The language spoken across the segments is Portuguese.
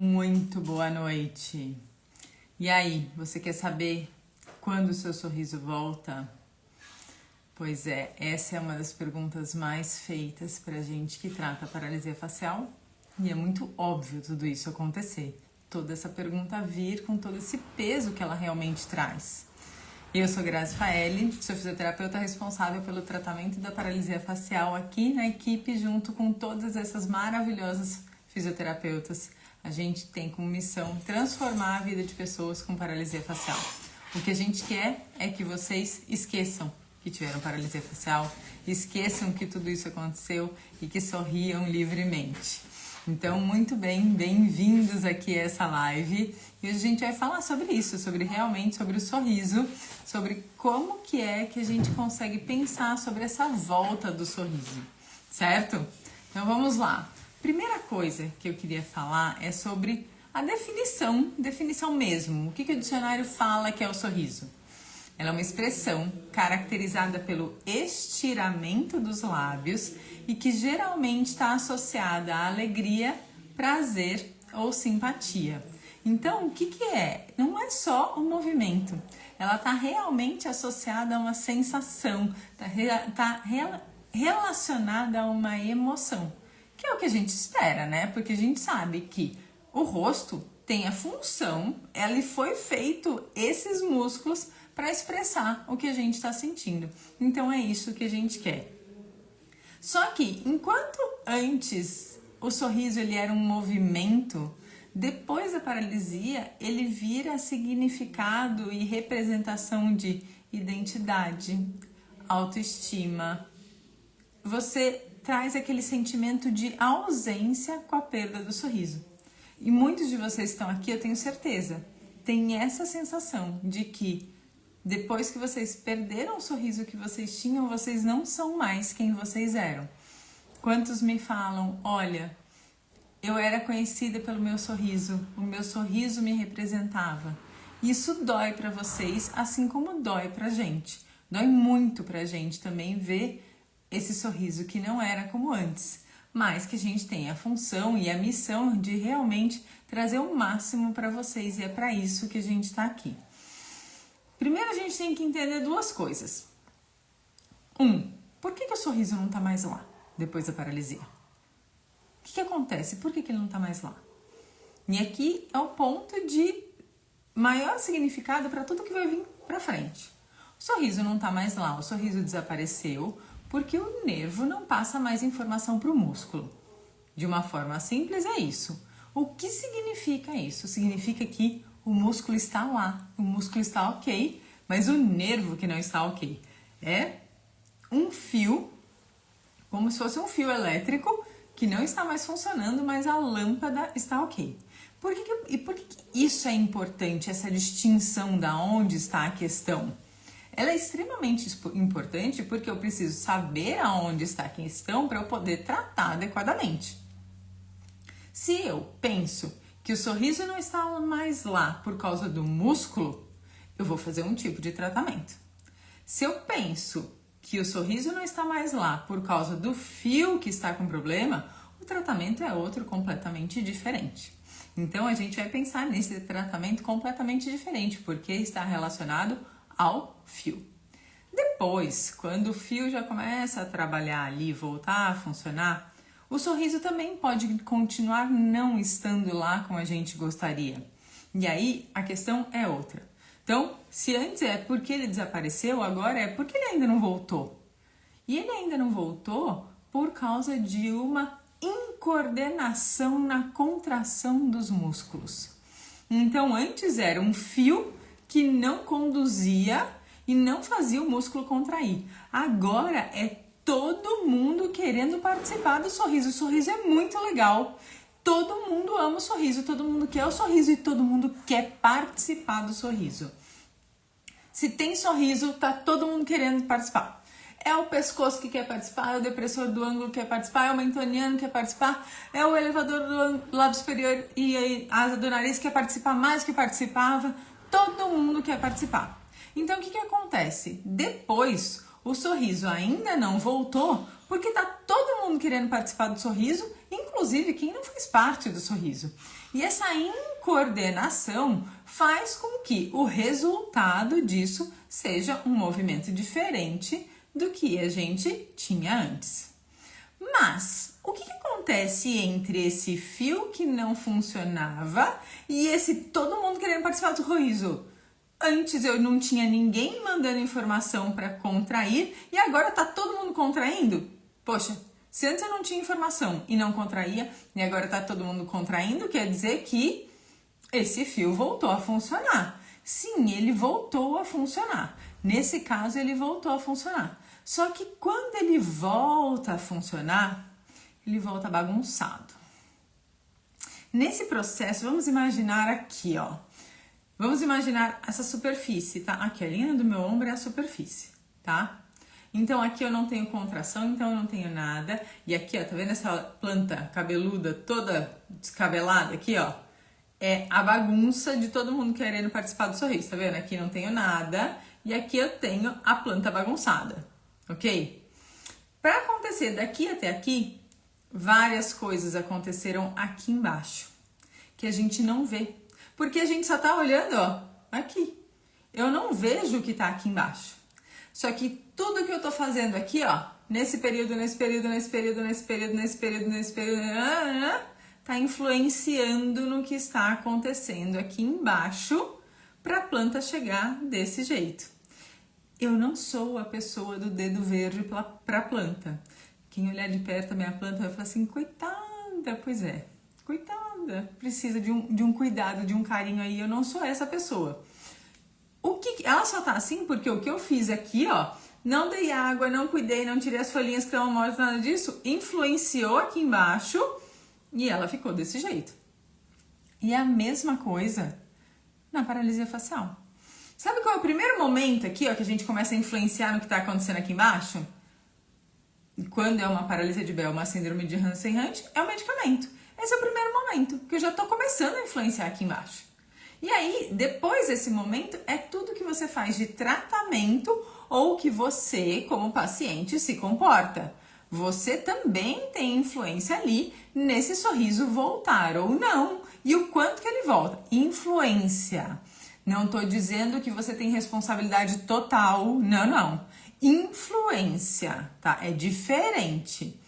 Muito boa noite. E aí, você quer saber quando o seu sorriso volta? Pois é, essa é uma das perguntas mais feitas pra gente que trata a paralisia facial. E é muito óbvio tudo isso acontecer. Toda essa pergunta vir com todo esse peso que ela realmente traz. Eu sou Grazi Faeli, sou fisioterapeuta responsável pelo tratamento da paralisia facial aqui na equipe, junto com todas essas maravilhosas fisioterapeutas. A gente tem como missão transformar a vida de pessoas com paralisia facial. O que a gente quer é que vocês esqueçam que tiveram paralisia facial, esqueçam que tudo isso aconteceu e que sorriam livremente. Então, muito bem, bem-vindos aqui a essa live. E hoje a gente vai falar sobre isso, sobre o sorriso, sobre como que é que a gente consegue pensar sobre essa volta do sorriso, certo? Então, vamos lá. Primeira coisa que eu queria falar é sobre a definição mesmo. O que o dicionário fala que é o sorriso? Ela é uma expressão caracterizada pelo estiramento dos lábios e que geralmente está associada à alegria, prazer ou simpatia. Então, o que é? Não é só um movimento. Ela está realmente associada a uma sensação, está relacionada a uma emoção. Que é o que a gente espera, né? Porque a gente sabe que o rosto tem a função, ele foi feito esses músculos para expressar o que a gente está sentindo. Então é isso que a gente quer. Só que enquanto antes o sorriso ele era um movimento, depois da paralisia ele vira significado e representação de identidade, autoestima. Você traz aquele sentimento de ausência com a perda do sorriso. E muitos de vocês que estão aqui, eu tenho certeza, tem essa sensação de que depois que vocês perderam o sorriso que vocês tinham, vocês não são mais quem vocês eram. Quantos me falam, olha, eu era conhecida pelo meu sorriso, o meu sorriso me representava. Isso dói pra vocês, assim como dói pra gente. Dói muito pra gente também ver esse sorriso que não era como antes, mas que a gente tem a função e a missão de realmente trazer o máximo para vocês e é para isso que a gente está aqui. Primeiro a gente tem que entender duas coisas. Por que o sorriso não está mais lá depois da paralisia? O que acontece? Por que ele não está mais lá? E aqui é o ponto de maior significado para tudo que vai vir para frente. O sorriso não está mais lá, o sorriso desapareceu, porque o nervo não passa mais informação para o músculo. De uma forma simples é isso. O que significa isso? Significa que o músculo está lá, o músculo está ok, mas o nervo que não está ok. É um fio, como se fosse um fio elétrico que não está mais funcionando, mas a lâmpada está ok. Por que isso é importante, essa distinção da onde está a questão? Ela é extremamente importante porque eu preciso saber aonde está a questão para eu poder tratar adequadamente. Se eu penso que o sorriso não está mais lá por causa do músculo, eu vou fazer um tipo de tratamento. Se eu penso que o sorriso não está mais lá por causa do fio que está com problema, o tratamento é outro completamente diferente. Então a gente vai pensar nesse tratamento completamente diferente porque está relacionado ao fio. Depois, quando o fio já começa a trabalhar ali, voltar a funcionar, o sorriso também pode continuar não estando lá como a gente gostaria. E aí a questão é outra. Então, se antes é porque ele desapareceu, agora é porque ele ainda não voltou. E ele ainda não voltou por causa de uma incoordenação na contração dos músculos. Então, antes era um fio que não conduzia e não fazia o músculo contrair. Agora é todo mundo querendo participar do sorriso. O sorriso é muito legal. Todo mundo ama o sorriso, todo mundo quer o sorriso e todo mundo quer participar do sorriso. Se tem sorriso, tá todo mundo querendo participar. É o pescoço que quer participar, é o depressor do ângulo que quer participar, é o mentoniano que quer participar, é o elevador do lábio superior e a asa do nariz que quer participar mais que participava. Todo mundo quer participar. Então, o que acontece? Depois, o sorriso ainda não voltou porque tá todo mundo querendo participar do sorriso, inclusive quem não faz parte do sorriso. E essa incoordenação faz com que o resultado disso seja um movimento diferente do que a gente tinha antes. Mas o que acontece entre esse fio que não funcionava e esse todo mundo querendo participar do sorriso? Antes eu não tinha ninguém mandando informação para contrair e agora tá todo mundo contraindo? Poxa, se antes eu não tinha informação e não contraía e agora tá todo mundo contraindo, quer dizer que esse fio voltou a funcionar. Sim, ele voltou a funcionar. Nesse caso, ele voltou a funcionar. Só que quando ele volta a funcionar, ele volta bagunçado. Nesse processo, vamos imaginar aqui, ó. Vamos imaginar essa superfície, tá? Aqui, a linha do meu ombro é a superfície, tá? Então, aqui eu não tenho contração, então eu não tenho nada. E aqui, ó, tá vendo essa planta cabeluda toda descabelada aqui, ó? É a bagunça de todo mundo querendo participar do sorriso, tá vendo? Aqui não tenho nada e aqui eu tenho a planta bagunçada, ok? Para acontecer daqui até aqui, várias coisas aconteceram aqui embaixo, que a gente não vê. Porque a gente só tá olhando, ó, aqui. Eu não vejo o que tá aqui embaixo. Só que tudo que eu tô fazendo aqui, ó, nesse período, tá influenciando no que está acontecendo aqui embaixo para a planta chegar desse jeito. Eu não sou a pessoa do dedo verde para a planta. Quem olhar de perto a minha planta vai falar assim, coitada, pois é, coitada, precisa de um cuidado, de um carinho aí, eu não sou essa pessoa. Ela só tá assim porque o que eu fiz aqui, ó, não dei água, não cuidei, não tirei as folhinhas que estão mortas, nada disso, influenciou aqui embaixo e ela ficou desse jeito. E a mesma coisa na paralisia facial. Sabe qual é o primeiro momento aqui, ó, que a gente começa a influenciar no que tá acontecendo aqui embaixo? Quando é uma paralisia de Bell, uma síndrome de Hansen-Hunt, é o medicamento. Esse é o primeiro momento, que eu já tô começando a influenciar aqui embaixo. E aí, depois desse momento, é tudo que você faz de tratamento ou que você, como paciente, se comporta. Você também tem influência ali nesse sorriso voltar ou não. E o quanto que ele volta? Influência. Não tô dizendo que você tem responsabilidade total. Não, não. Influência, tá? É diferente.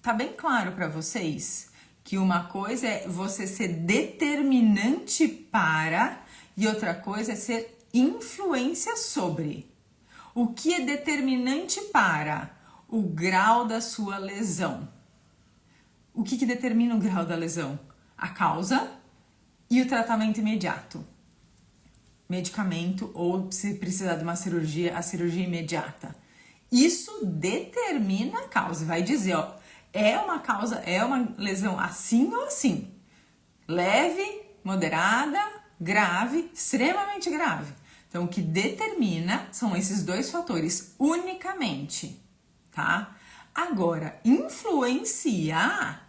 Tá bem claro para vocês que uma coisa é você ser determinante para e outra coisa é ser influência sobre. O que é determinante para? O grau da sua lesão. O que determina o grau da lesão? A causa e o tratamento imediato. Medicamento ou, se precisar de uma cirurgia, a cirurgia imediata. Isso determina a causa. Vai dizer, ó, é uma causa, é uma lesão assim ou assim. Leve, moderada, grave, extremamente grave. Então, o que determina são esses dois fatores unicamente, tá? Agora, influenciar,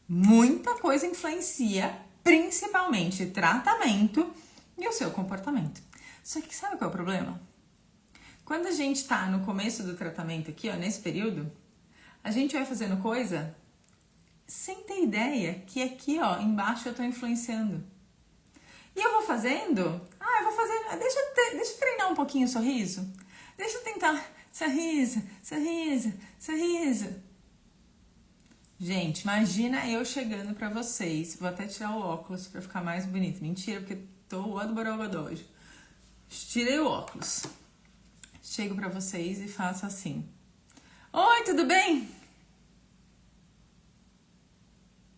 muita coisa influencia, principalmente tratamento e o seu comportamento. Só que sabe qual é o problema? Quando a gente tá no começo do tratamento aqui, ó, nesse período, a gente vai fazendo coisa sem ter ideia que aqui, ó, embaixo eu tô influenciando. E eu vou fazendo, eu vou fazendo, deixa eu treinar um pouquinho o sorriso. Deixa eu tentar, sorriso. Gente, imagina eu chegando pra vocês, vou até tirar o óculos pra ficar mais bonito. Mentira, porque tô o adborogodó hoje. Tirei o óculos. Chego pra vocês e faço assim. Oi, tudo bem?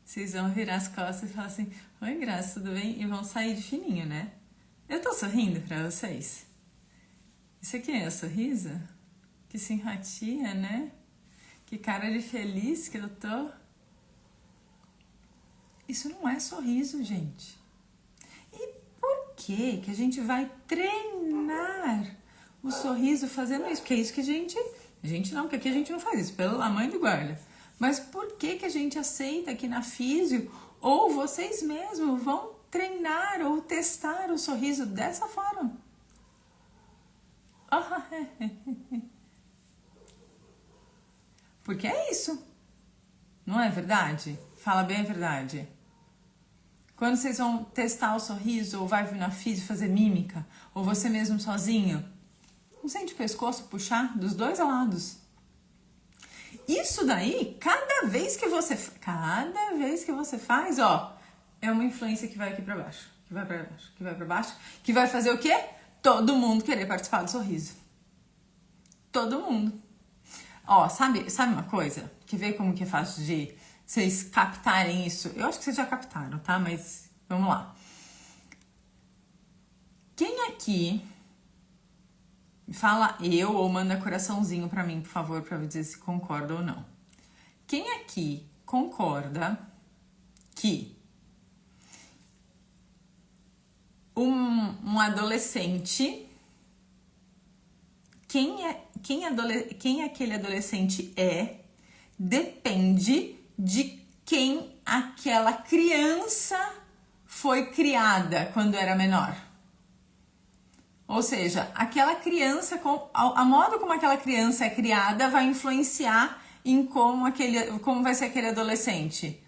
Vocês vão virar as costas e falar assim, oi, Graça, tudo bem? E vão sair de fininho, né? Eu tô sorrindo pra vocês? Isso aqui é sorriso? Que simpatia, né? Que cara de feliz que eu tô. Isso não é sorriso, gente. E por que a gente vai treinar o sorriso fazendo isso? Porque é isso que a gente não, porque aqui a gente não faz isso, pelo mãe do guarda. Mas por que a gente aceita aqui na físio, ou vocês mesmos vão treinar ou testar o sorriso dessa forma? Porque é isso. Não é verdade? Fala bem a verdade. Quando vocês vão testar o sorriso, ou vai vir na física fazer mímica, ou você mesmo sozinho, não sente o pescoço puxar dos dois lados. Isso daí, cada vez que você faz, ó, é uma influência que vai aqui pra baixo, que vai pra baixo, que vai pra baixo, que vai fazer o quê? Todo mundo querer participar do sorriso. Todo mundo. Ó, sabe uma coisa? Que vê como que é fácil de vocês captarem isso? Eu acho que vocês já captaram, tá? Mas vamos lá. Quem aqui fala eu ou manda coraçãozinho pra mim, por favor, pra eu dizer se concorda ou não. Quem aqui concorda que um adolescente, quem aquele adolescente depende de quem aquela criança foi criada quando era menor. Ou seja, aquela criança, a modo como aquela criança é criada vai influenciar em como vai ser aquele adolescente.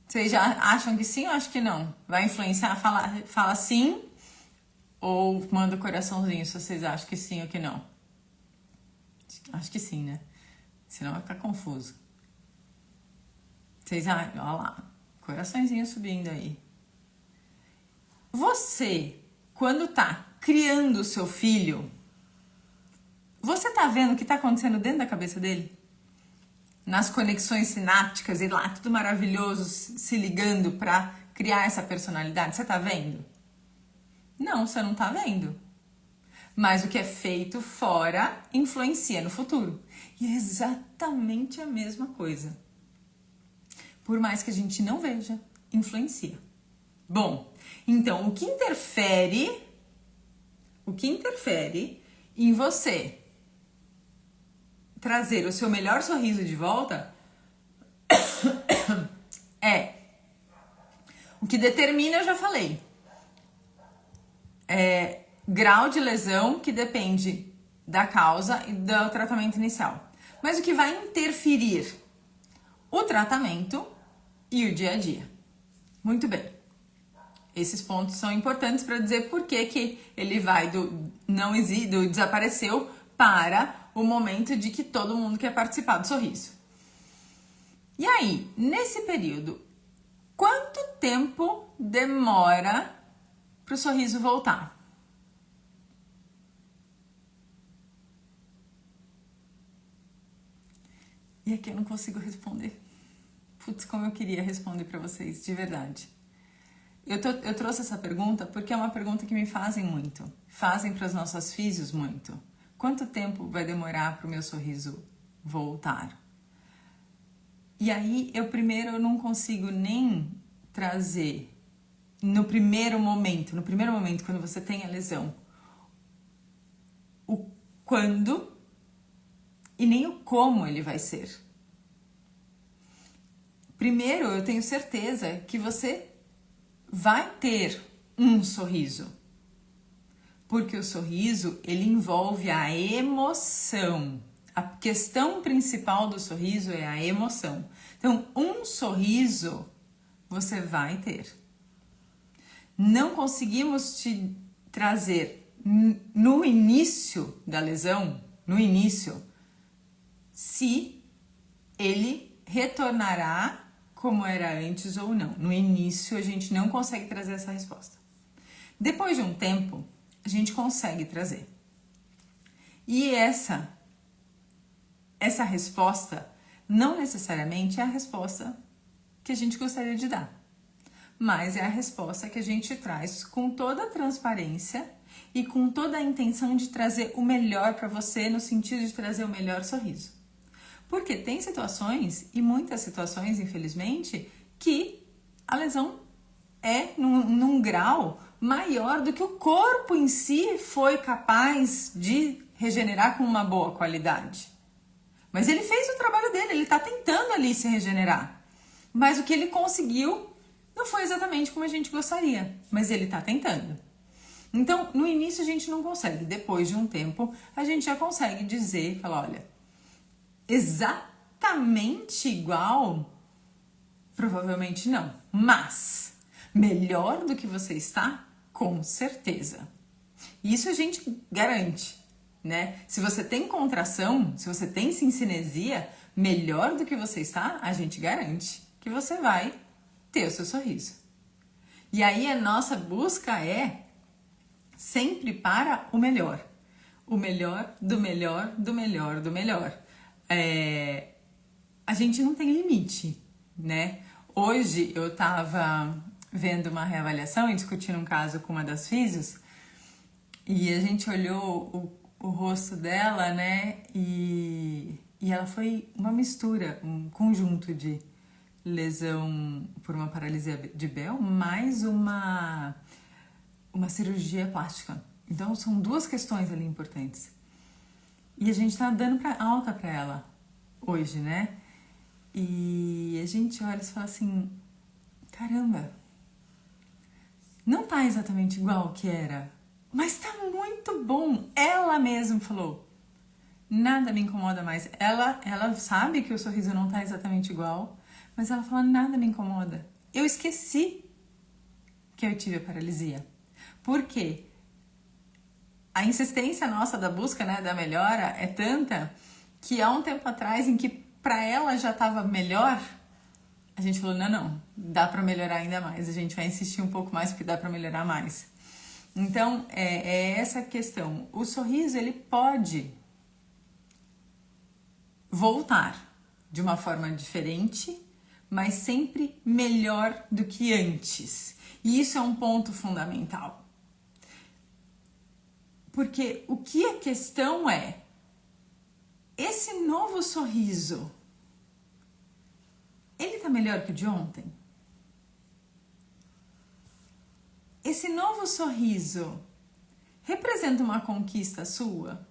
Vocês já acham que sim ou acham que não? Vai influenciar? Fala sim ou manda o coraçãozinho se vocês acham que sim ou que não. Acho que sim, né? Senão vai ficar confuso. Vocês acham? Olha lá, coraçãozinho subindo aí. Você, quando tá criando o seu filho, você tá vendo o que tá acontecendo dentro da cabeça dele? Nas conexões sinápticas e lá, tudo maravilhoso, se ligando pra criar essa personalidade. Você tá vendo? Não, você não tá vendo. Mas o que é feito fora influencia no futuro. E é exatamente a mesma coisa. Por mais que a gente não veja, influencia. Bom, então o que interfere em você trazer o seu melhor sorriso de volta é o que determina, eu já falei, grau de lesão que depende da causa e do tratamento inicial. Mas o que vai interferir? O tratamento e o dia a dia. Muito bem. Esses pontos são importantes para dizer por que ele vai do desapareceu para o momento de que todo mundo quer participar do sorriso. E aí, nesse período, quanto tempo demora para o sorriso voltar? E aqui eu não consigo responder. Putz, como eu queria responder para vocês, de verdade. Eu trouxe essa pergunta porque é uma pergunta que me fazem muito. Fazem para as nossas físios muito. Quanto tempo vai demorar para o meu sorriso voltar? E aí, eu não consigo nem trazer no primeiro momento, quando você tem a lesão, o quando e nem o como ele vai ser. Primeiro, eu tenho certeza que você vai ter um sorriso. Porque o sorriso, ele envolve a emoção. A questão principal do sorriso é a emoção. Então, um sorriso você vai ter. Não conseguimos te trazer no início da lesão, se ele retornará como era antes ou não. No início, a gente não consegue trazer essa resposta. Depois de um tempo, a gente consegue trazer. E essa resposta não necessariamente é a resposta que a gente gostaria de dar, mas é a resposta que a gente traz com toda a transparência e com toda a intenção de trazer o melhor para você, no sentido de trazer o melhor sorriso. Porque tem situações, e muitas situações, infelizmente, que a lesão é num grau maior do que o corpo em si foi capaz de regenerar com uma boa qualidade. Mas ele fez o trabalho dele, ele está tentando ali se regenerar. Mas o que ele conseguiu não foi exatamente como a gente gostaria, mas ele está tentando. Então, no início a gente não consegue, depois de um tempo a gente já consegue dizer, falar, olha, exatamente igual Provavelmente não. Mas melhor do que você está, com certeza. Isso a gente garante, né? Se você tem contração, se você tem cincinesia, melhor do que você está, a gente garante que você vai ter o seu sorriso. E aí a nossa busca é sempre para o melhor. O melhor, do melhor, do melhor, do melhor. A gente não tem limite, né? Hoje eu tava vendo uma reavaliação e discutindo um caso com uma das físios e a gente olhou o rosto dela, né? E ela foi uma mistura, um conjunto de lesão por uma paralisia de Bell mais uma cirurgia plástica. Então são duas questões ali importantes. E a gente tá dando alta pra ela hoje, né? E a gente olha e fala assim, caramba, não tá exatamente igual que era, mas tá muito bom. Ela mesma falou, nada me incomoda mais. Ela sabe que o sorriso não tá exatamente igual, mas ela fala, nada me incomoda. Eu esqueci que eu tive a paralisia. Por quê? A insistência nossa da busca, né, da melhora é tanta que há um tempo atrás em que para ela já estava melhor, a gente falou, não, dá para melhorar ainda mais. A gente vai insistir um pouco mais porque dá para melhorar mais. Então, é essa questão. O sorriso, ele pode voltar de uma forma diferente, mas sempre melhor do que antes. E isso é um ponto fundamental. Porque o que a questão é, esse novo sorriso, ele tá melhor que o de ontem? Esse novo sorriso representa uma conquista sua?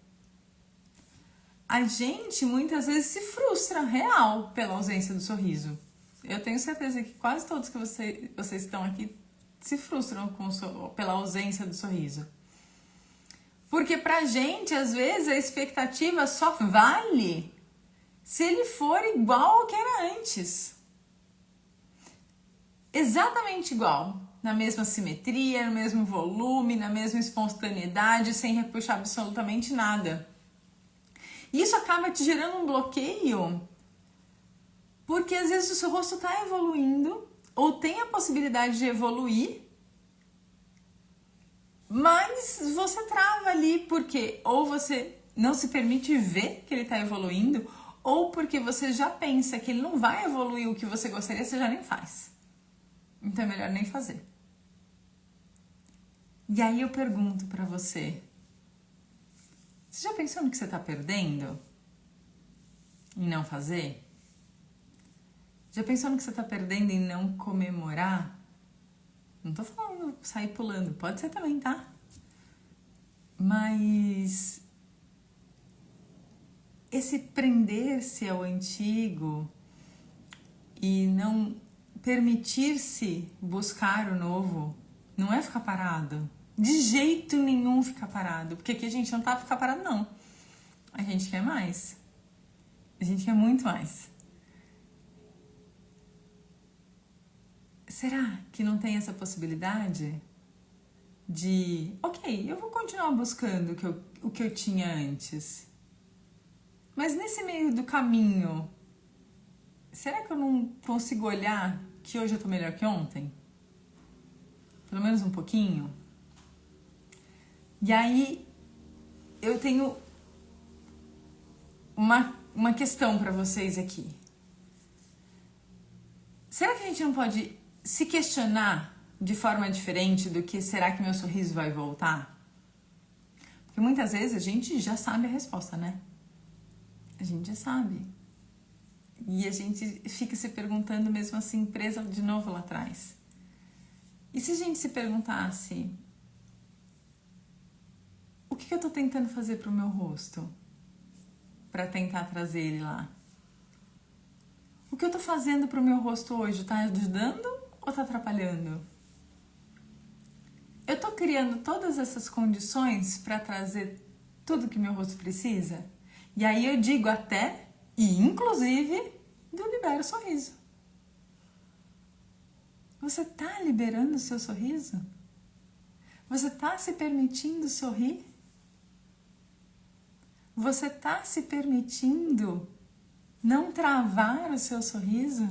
A gente muitas vezes se frustra real pela ausência do sorriso. Eu tenho certeza que quase todos que vocês estão aqui se frustram pela ausência do sorriso. Porque pra gente, às vezes, a expectativa só vale se ele for igual ao que era antes. Exatamente igual. Na mesma simetria, no mesmo volume, na mesma espontaneidade, sem repuxar absolutamente nada. Isso acaba te gerando um bloqueio, porque às vezes o seu rosto está evoluindo, ou tem a possibilidade de evoluir, mas você trava ali porque ou você não se permite ver que ele está evoluindo, ou porque você já pensa que ele não vai evoluir o que você gostaria, você já nem faz. Então é melhor nem fazer. E aí eu pergunto pra você, você já pensou no que você está perdendo em não fazer? Já pensou no que você está perdendo em não comemorar? Não tô falando sair pulando, pode ser também, tá? Mas esse prender-se ao antigo e não permitir-se buscar o novo não é ficar parado. De jeito nenhum ficar parado. Porque aqui a gente não tá pra ficar parado, não. A gente quer mais. A gente quer muito mais. Será que não tem essa possibilidade de, ok, eu vou continuar buscando o que eu tinha antes, mas nesse meio do caminho, será que eu não consigo olhar que hoje eu tô melhor que ontem? Pelo menos um pouquinho? E aí eu tenho uma questão para vocês aqui. Será que a gente não pode se questionar de forma diferente do que será que meu sorriso vai voltar? Porque muitas vezes a gente já sabe a resposta, né? A gente já sabe. E a gente fica se perguntando mesmo assim, presa de novo lá atrás. E se a gente se perguntasse, o que eu tô tentando fazer pro meu rosto? Pra tentar trazer ele lá? O que eu tô fazendo pro meu rosto hoje? Tá ajudando ou tá atrapalhando? Eu tô criando todas essas condições para trazer tudo que meu rosto precisa? E aí eu digo até, e inclusive, do Libera o Sorriso. Você está liberando o seu sorriso? Você está se permitindo sorrir? Você está se permitindo não travar o seu sorriso?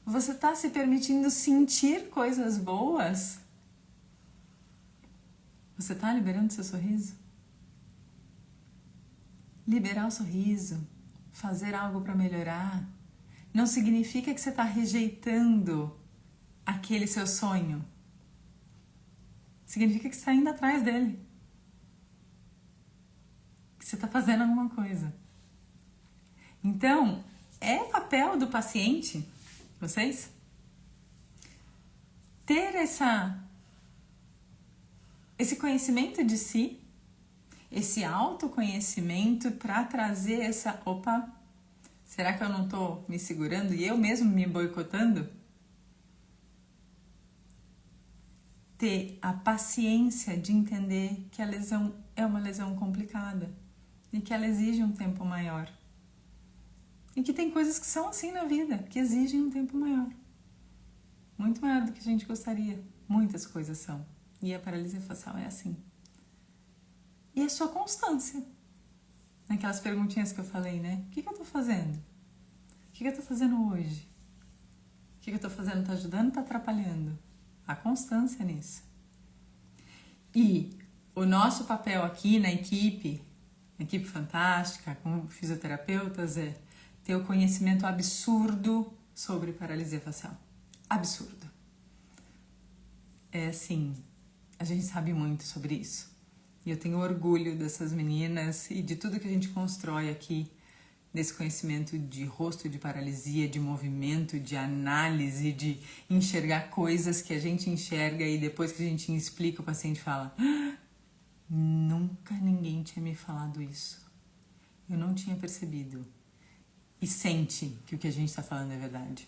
Você está se permitindo sentir coisas boas? Você está liberando o seu sorriso? Liberar o sorriso, fazer algo para melhorar, não significa que você está rejeitando aquele seu sonho. Significa que você está indo atrás dele. Que você está fazendo alguma coisa. Então, é papel do paciente, vocês, ter esse conhecimento de si, esse autoconhecimento para trazer essa... Opa, será que eu não estou me segurando e eu mesmo me boicotando? Ter a paciência de entender que a lesão é uma lesão complicada e que ela exige um tempo maior. E que tem coisas que são assim na vida, que exigem um tempo maior. Muito maior do que a gente gostaria. Muitas coisas são. E a paralisia facial é assim. E a sua constância. Naquelas perguntinhas que eu falei, né? O que eu tô fazendo? O que eu tô fazendo hoje? O que eu tô fazendo? Tá ajudando ou tá atrapalhando? A constância nisso. E o nosso papel aqui na equipe fantástica, como fisioterapeutas, é ter o conhecimento absurdo sobre paralisia facial. Absurdo. É assim, a gente sabe muito sobre isso. E eu tenho orgulho dessas meninas e de tudo que a gente constrói aqui, desse conhecimento de rosto de paralisia, de movimento, de análise, de enxergar coisas que a gente enxerga e depois que a gente explica, o paciente fala: nunca ninguém tinha me falado isso. Eu não tinha percebido. E sente que o que a gente está falando é verdade.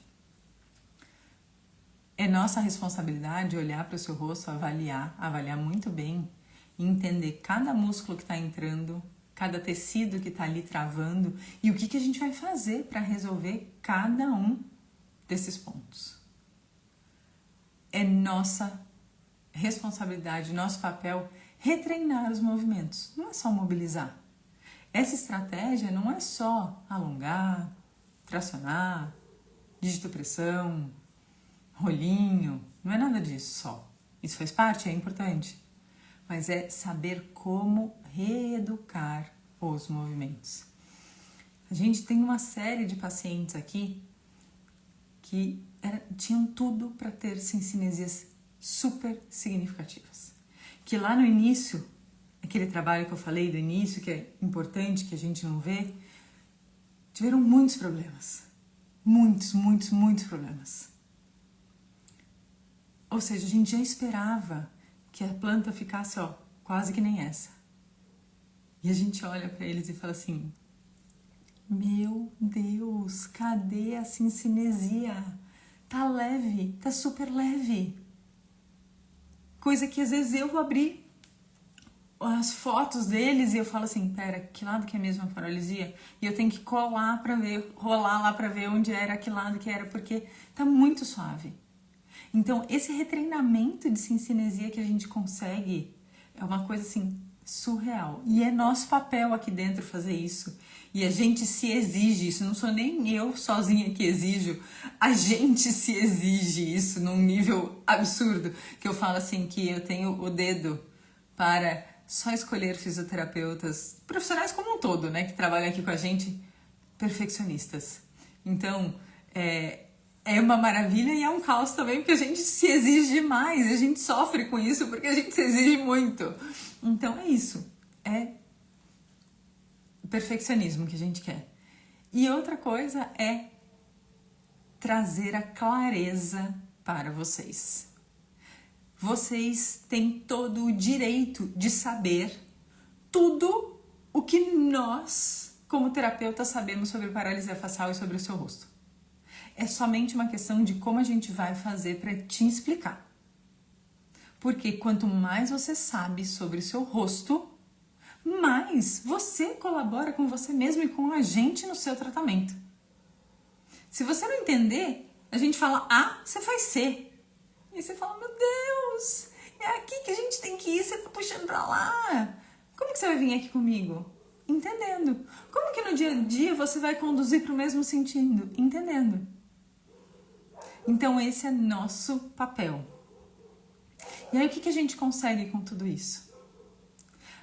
É nossa responsabilidade olhar para o seu rosto, avaliar muito bem, e entender cada músculo que está entrando, cada tecido que está ali travando e o que a gente vai fazer para resolver cada um desses pontos. É nossa responsabilidade, nosso papel retreinar os movimentos, não é só mobilizar. Essa estratégia não é só alongar, tracionar, digitopressão, rolinho, não é nada disso só. Isso faz parte, é importante, mas é saber como reeducar os movimentos. A gente tem uma série de pacientes aqui que tinham tudo para ter sincinesias super significativas. Que lá no início, aquele trabalho que eu falei do início, que é importante, que a gente não vê, tiveram muitos problemas. Muitos problemas. Ou seja, a gente já esperava que a planta ficasse, quase que nem essa. E a gente olha para eles e fala assim: meu Deus, cadê a sincinesia? Tá leve, tá super leve. Coisa que às vezes eu vou abrir as fotos deles e eu falo assim: pera, que lado que é mesmo a paralisia? E eu tenho que colar para ver, rolar lá para ver onde era, que lado que era, porque tá muito suave. Então, esse retreinamento de sincinesia que a gente consegue é uma coisa assim surreal. E é nosso papel aqui dentro fazer isso. E a gente se exige isso. Não sou nem eu sozinha que exijo. A gente se exige isso num nível absurdo. Que eu falo assim que eu tenho o dedo para só escolher fisioterapeutas, profissionais como um todo, né? Que trabalham aqui com a gente, perfeccionistas. Então, é uma maravilha e é um caos também, porque a gente se exige demais, a gente sofre com isso porque a gente se exige muito. Então é isso, é o perfeccionismo que a gente quer. E outra coisa é trazer a clareza para vocês. Vocês têm todo o direito de saber tudo o que nós, como terapeutas, sabemos sobre paralisia facial e sobre o seu rosto. É somente uma questão de como a gente vai fazer para te explicar. Porque quanto mais você sabe sobre o seu rosto, mais você colabora com você mesmo e com a gente no seu tratamento. Se você não entender, A gente fala A, você faz C. E você fala, meu Deus, é aqui que a gente tem que ir, você tá puxando pra lá. Como que você vai vir aqui comigo? Entendendo. Como que no dia a dia você vai conduzir pro mesmo sentido? Entendendo. Então esse é nosso papel. E aí o que a gente consegue com tudo isso?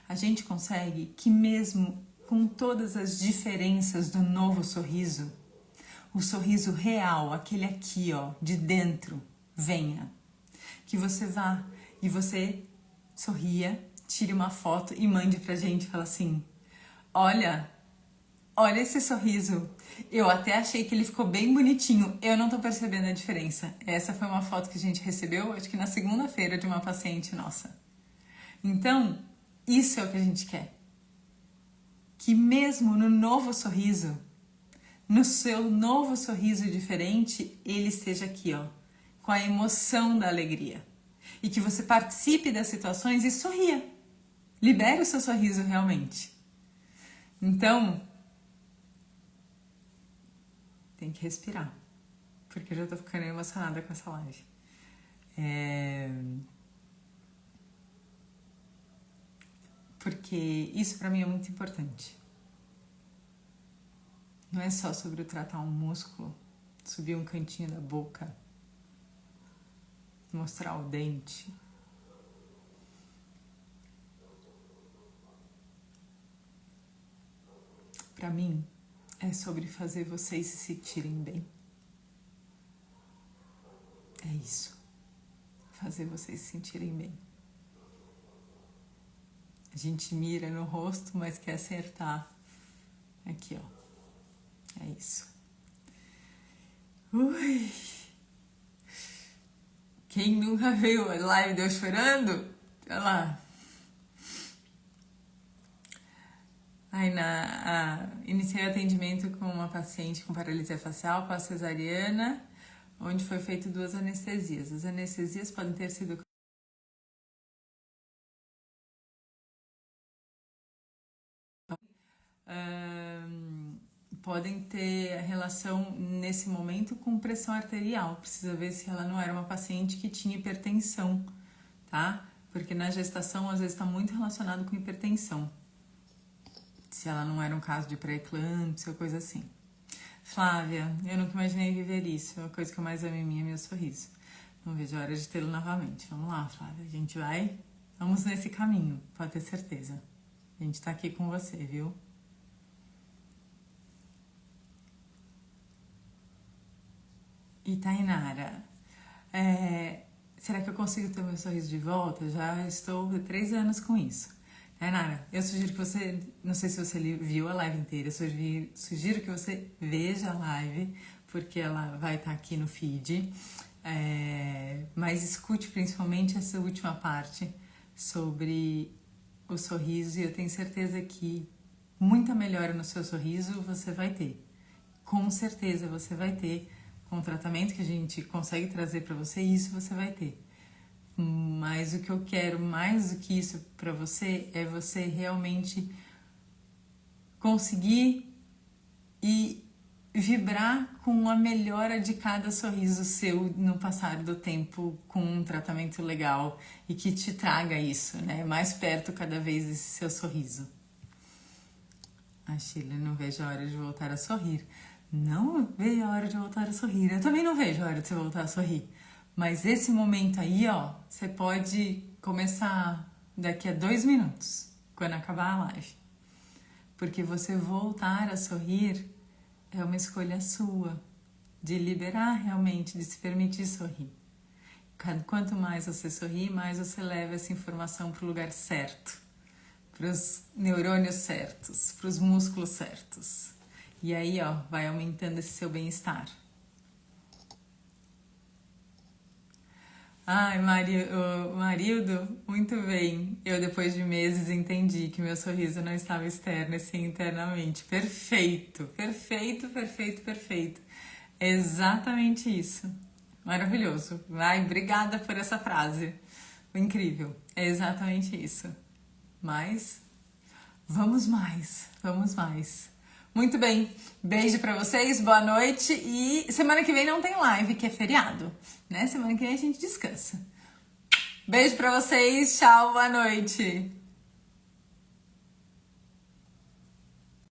A gente consegue que mesmo com todas as diferenças do novo sorriso, o sorriso real, aquele aqui, ó, de dentro, venha. Que você vá e você sorria, tire uma foto e mande pra gente, fala assim, olha esse sorriso. Eu até achei que ele ficou bem bonitinho, eu não tô percebendo a diferença. Essa foi uma foto que a gente recebeu, acho que na segunda-feira, de uma paciente nossa. Então, isso é o que a gente quer. Que mesmo no novo sorriso, no seu novo sorriso diferente, ele esteja aqui, ó, com a emoção da alegria. E que você participe das situações e sorria. Libere o seu sorriso realmente. Então, tem que respirar. Porque eu já tô ficando emocionada com essa live. Porque isso pra mim é muito importante. Não é só sobre tratar um músculo, subir um cantinho da boca, mostrar o dente. Pra mim, é sobre fazer vocês se sentirem bem. É isso. Fazer vocês se sentirem bem. A gente mira no rosto, mas quer acertar. Aqui, ó. É isso. Ui! Quem nunca viu a live de eu chorando? Olha lá. Aí iniciei o atendimento com uma paciente com paralisia facial pós-cesariana, onde foi feito 2 anestesias. As anestesias podem ter sido podem ter relação nesse momento com pressão arterial. Precisa ver se ela não era uma paciente que tinha hipertensão, tá? Porque na gestação às vezes está muito relacionado com hipertensão. Se ela não era um caso de pré-eclâmpsia ou coisa assim. Flávia, eu nunca imaginei viver isso. A coisa que eu mais amo em mim é meu sorriso. Não vejo a hora de tê-lo novamente. Vamos lá, Flávia. A gente vai... Vamos nesse caminho, pode ter certeza. A gente tá aqui com você, viu? E Tainara, será que eu consigo ter meu sorriso de volta? Já estou há 3 anos com isso. Tainara, eu sugiro que você, não sei se você viu a live inteira, eu sugiro que você veja a live, porque ela vai estar aqui no feed, mas escute principalmente essa última parte sobre o sorriso e eu tenho certeza que muita melhora no seu sorriso você vai ter. Com certeza você vai ter, com o tratamento que a gente consegue trazer para você, isso você vai ter. Mas o que eu quero mais do que isso para você é você realmente conseguir e vibrar com a melhora de cada sorriso seu no passar do tempo com um tratamento legal e que te traga isso, né? Mais perto cada vez desse seu sorriso. A Sheila, não vejo a hora de voltar a sorrir. Não vejo a hora de voltar a sorrir. Eu também não vejo a hora de você voltar a sorrir. Mas esse momento aí, ó, você pode começar daqui a 2 minutos, quando acabar a live. Porque você voltar a sorrir é uma escolha sua, de liberar realmente, de se permitir sorrir. Quanto mais você sorrir, mais você leva essa informação para o lugar certo, para os neurônios certos, para os músculos certos. E aí, ó, vai aumentando esse seu bem-estar. Ai, Marildo, muito bem. Eu, depois de meses, entendi que meu sorriso não estava externo, e sim internamente. Perfeito, perfeito, perfeito, perfeito. É exatamente isso. Maravilhoso. Ai, obrigada por essa frase. Incrível. É exatamente isso. Mas, vamos mais, vamos mais. Muito bem. Beijo pra vocês, boa noite. E semana que vem não tem live, que é feriado, né? Semana que vem a gente descansa. Beijo pra vocês, tchau, boa noite.